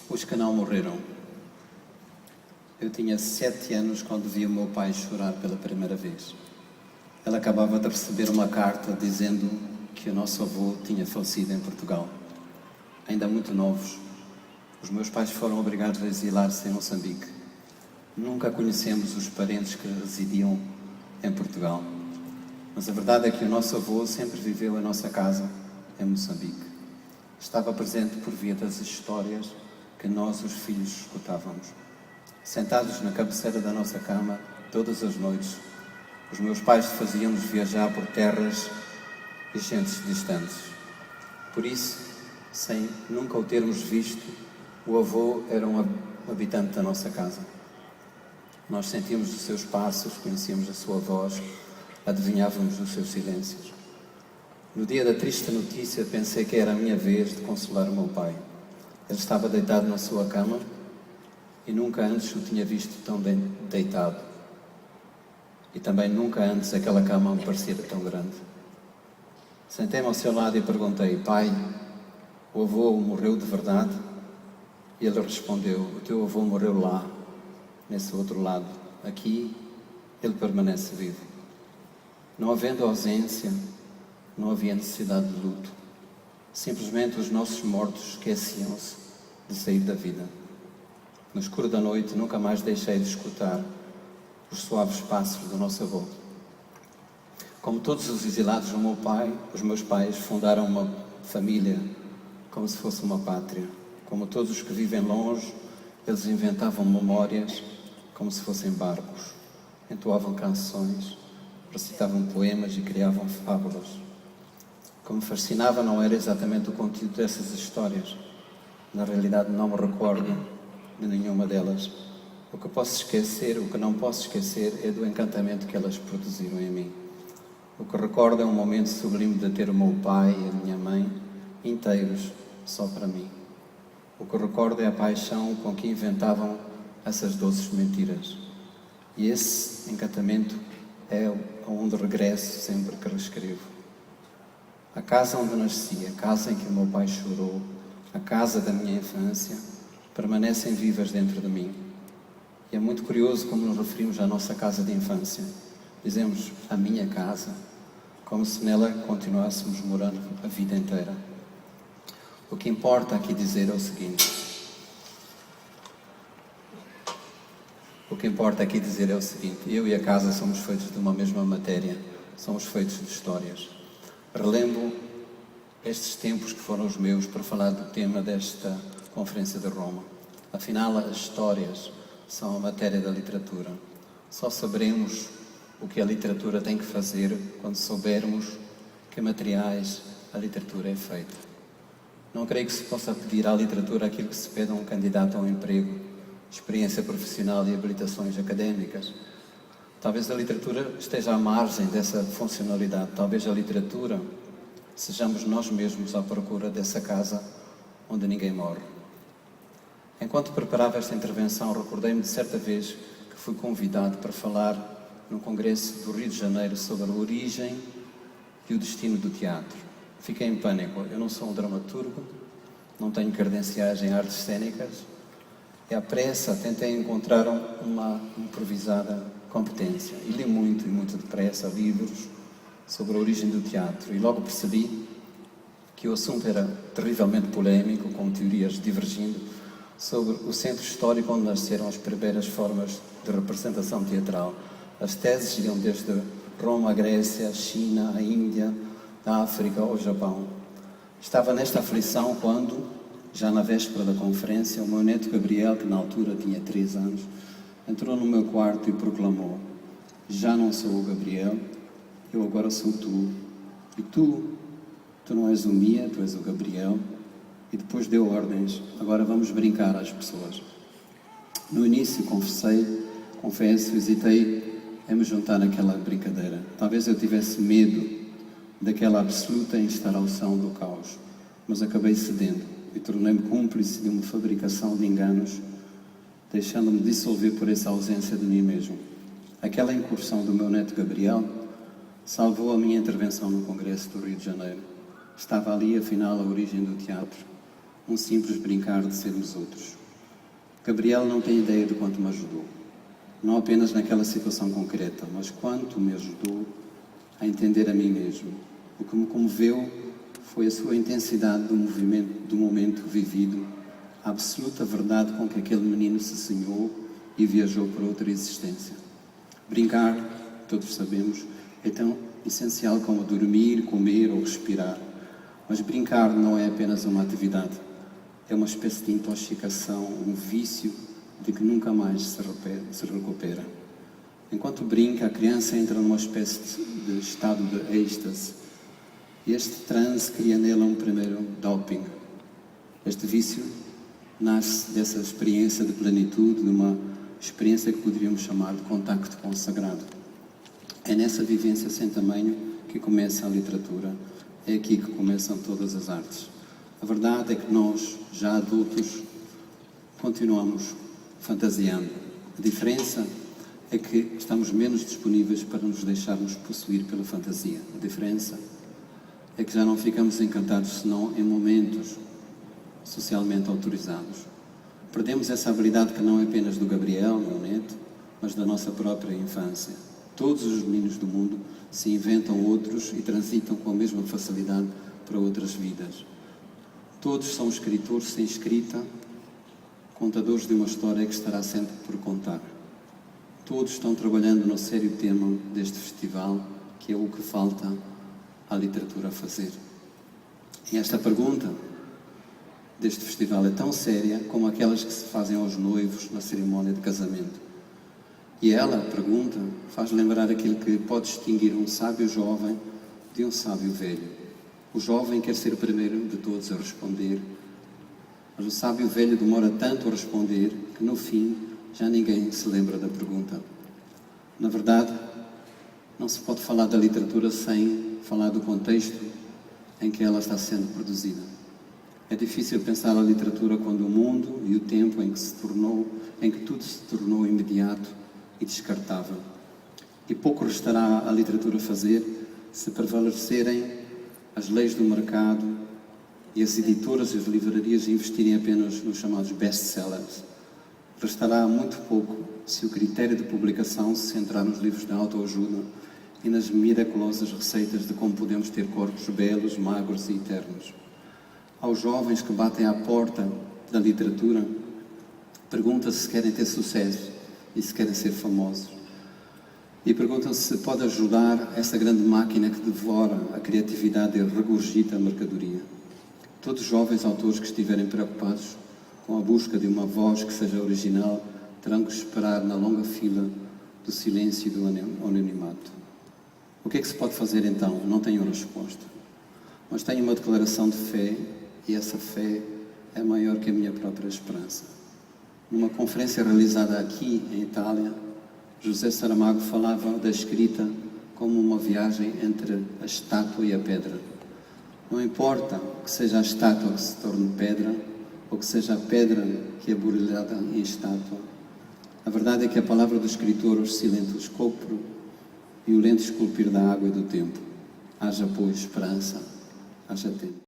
Os que não morreram. Eu tinha 7 anos quando vi o meu pai chorar pela primeira vez. Ele acabava de receber uma carta dizendo que o nosso avô tinha falecido em Portugal. Ainda muito novos, os meus pais foram obrigados a exilar-se em Moçambique. Nunca conhecemos os parentes que residiam em Portugal. Mas a verdade é que o nosso avô sempre viveu em nossa casa, em Moçambique. Estava presente por via das histórias que nós, os filhos, escutávamos. Sentados na cabeceira da nossa cama, todas as noites, os meus pais faziam-nos viajar por terras e gentes distantes. Por isso, sem nunca o termos visto, o avô era um habitante da nossa casa. Nós sentíamos os seus passos, conhecíamos a sua voz, adivinhávamos os seus silêncios. No dia da triste notícia, pensei que era a minha vez de consolar o meu pai. Ele estava deitado na sua cama e nunca antes o tinha visto tão deitado. E também nunca antes aquela cama me parecia tão grande. Sentei-me ao seu lado e perguntei: pai, o avô morreu de verdade? E ele respondeu: o teu avô morreu lá, nesse outro lado. Aqui, ele permanece vivo. Não havendo ausência, não havia necessidade de luto. Simplesmente os nossos mortos esqueciam-se de sair da vida. No escuro da noite, nunca mais deixei de escutar os suaves passos do nosso avô. Como todos os exilados do meu pai, os meus pais fundaram uma família como se fosse uma pátria. Como todos os que vivem longe, eles inventavam memórias como se fossem barcos. Entoavam canções, recitavam poemas e criavam fábulas. O que me fascinava não era exatamente o conteúdo dessas histórias. Na realidade, não me recordo de nenhuma delas. O que posso esquecer, o que não posso esquecer, é do encantamento que elas produziram em mim. O que recordo é um momento sublime de ter o meu pai e a minha mãe inteiros só para mim. O que recordo é a paixão com que inventavam essas doces mentiras. E esse encantamento é onde regresso sempre que reescrevo. A casa onde nasci, a casa em que o meu pai chorou, a casa da minha infância, permanecem vivas dentro de mim. E é muito curioso como nos referimos à nossa casa de infância. Dizemos a minha casa, como se nela continuássemos morando a vida inteira. O que importa aqui dizer é o seguinte. Eu e a casa somos feitos de uma mesma matéria, somos feitos de histórias. Relembro estes tempos que foram os meus para falar do tema desta Conferência de Roma. Afinal, as histórias são a matéria da literatura. Só saberemos o que a literatura tem que fazer quando soubermos que materiais a literatura é feita. Não creio que se possa pedir à literatura aquilo que se pede a um candidato a um emprego, experiência profissional e habilitações académicas. Talvez a literatura esteja à margem dessa funcionalidade. Talvez a literatura sejamos nós mesmos à procura dessa casa onde ninguém morre. Enquanto preparava esta intervenção, recordei-me de certa vez que fui convidado para falar num congresso do Rio de Janeiro sobre a origem e o destino do teatro. Fiquei em pânico. Eu não sou um dramaturgo, não tenho credenciais em artes cênicas. E à pressa tentei encontrar uma improvisada competência. E li muito e muito depressa livros sobre a origem do teatro. E logo percebi que o assunto era terrivelmente polémico, com teorias divergindo sobre o centro histórico onde nasceram as primeiras formas de representação teatral. As teses iam desde Roma, a Grécia, a China, a Índia, a África ou o Japão. Estava nesta aflição quando, já na véspera da conferência, o meu neto Gabriel, que na altura tinha 3 anos, entrou no meu quarto e proclamou: já não sou o Gabriel, eu agora sou tu. E tu não és o Mia, tu és o Gabriel. E depois deu ordens: agora vamos brincar às pessoas. No início confesso, hesitei em me juntar naquela brincadeira. Talvez eu tivesse medo daquela absoluta instalação do caos, mas acabei cedendo e tornei-me cúmplice de uma fabricação de enganos, deixando-me dissolver por essa ausência de mim mesmo. Aquela incursão do meu neto Gabriel salvou a minha intervenção no Congresso do Rio de Janeiro. Estava ali, afinal, a origem do teatro. um simples brincar de sermos outros. Gabriel não tem ideia de quanto me ajudou, não apenas naquela situação concreta, mas quanto me ajudou a entender a mim mesmo. O que me comoveu foi a sua intensidade do momento vivido, a absoluta verdade com que aquele menino se sonhou e viajou para outra existência. Brincar, todos sabemos, é tão essencial como dormir, comer ou respirar. Mas brincar não é apenas uma atividade, é uma espécie de intoxicação, um vício de que nunca mais se recupera. Enquanto brinca, a criança entra numa espécie de estado de êxtase. E este transe cria nela um primeiro doping. Este vício nasce dessa experiência de plenitude, de uma experiência que poderíamos chamar de contacto com o sagrado. É nessa vivência sem tamanho que começa a literatura. É aqui que começam todas as artes. A verdade é que nós, já adultos, continuamos fantasiando. A diferença é que estamos menos disponíveis para nos deixarmos possuir pela fantasia. A diferença é que já não ficamos encantados senão em momentos socialmente autorizados. Perdemos essa habilidade que não é apenas do Gabriel, meu neto, mas da nossa própria infância. Todos os meninos do mundo se inventam outros e transitam com a mesma facilidade para outras vidas. Todos são escritores sem escrita, contadores de uma história que estará sempre por contar. Todos estão trabalhando no sério tema deste festival, que é o que falta à literatura a fazer. E esta pergunta deste festival é tão séria como aquelas que se fazem aos noivos na cerimónia de casamento. E ela, a pergunta, faz lembrar aquilo que pode distinguir um sábio jovem de um sábio velho. O jovem quer ser o primeiro de todos a responder, mas o sábio velho demora tanto a responder que no fim já ninguém se lembra da pergunta. Na verdade, não se pode falar da literatura sem falar do contexto em que ela está sendo produzida. É difícil pensar a literatura quando o mundo e o tempo em que tudo se tornou imediato e descartável. E pouco restará à literatura fazer se prevalecerem as leis do mercado e as editoras e as livrarias investirem apenas nos chamados best-sellers. Restará muito pouco se o critério de publicação se centrar nos livros de autoajuda e nas miraculosas receitas de como podemos ter corpos belos, magros e eternos. Aos jovens que batem à porta da literatura, pergunta-se se querem ter sucesso e se querem ser famosos. E perguntam-se se pode ajudar essa grande máquina que devora a criatividade e regurgita a mercadoria. Todos os jovens autores que estiverem preocupados com a busca de uma voz que seja original terão que esperar na longa fila do silêncio e do anonimato. O que é que se pode fazer então? Não tenho resposta. Mas tenho uma declaração de fé e essa fé é maior que a minha própria esperança. Numa conferência realizada aqui em Itália, José Saramago falava da escrita como uma viagem entre a estátua e a pedra. Não importa que seja a estátua que se torne pedra ou que seja a pedra que é burilhada em estátua. A verdade é que a palavra do escritor oscila entre o escopro e o lento esculpir da água e do tempo. Haja, pois, esperança, haja tempo.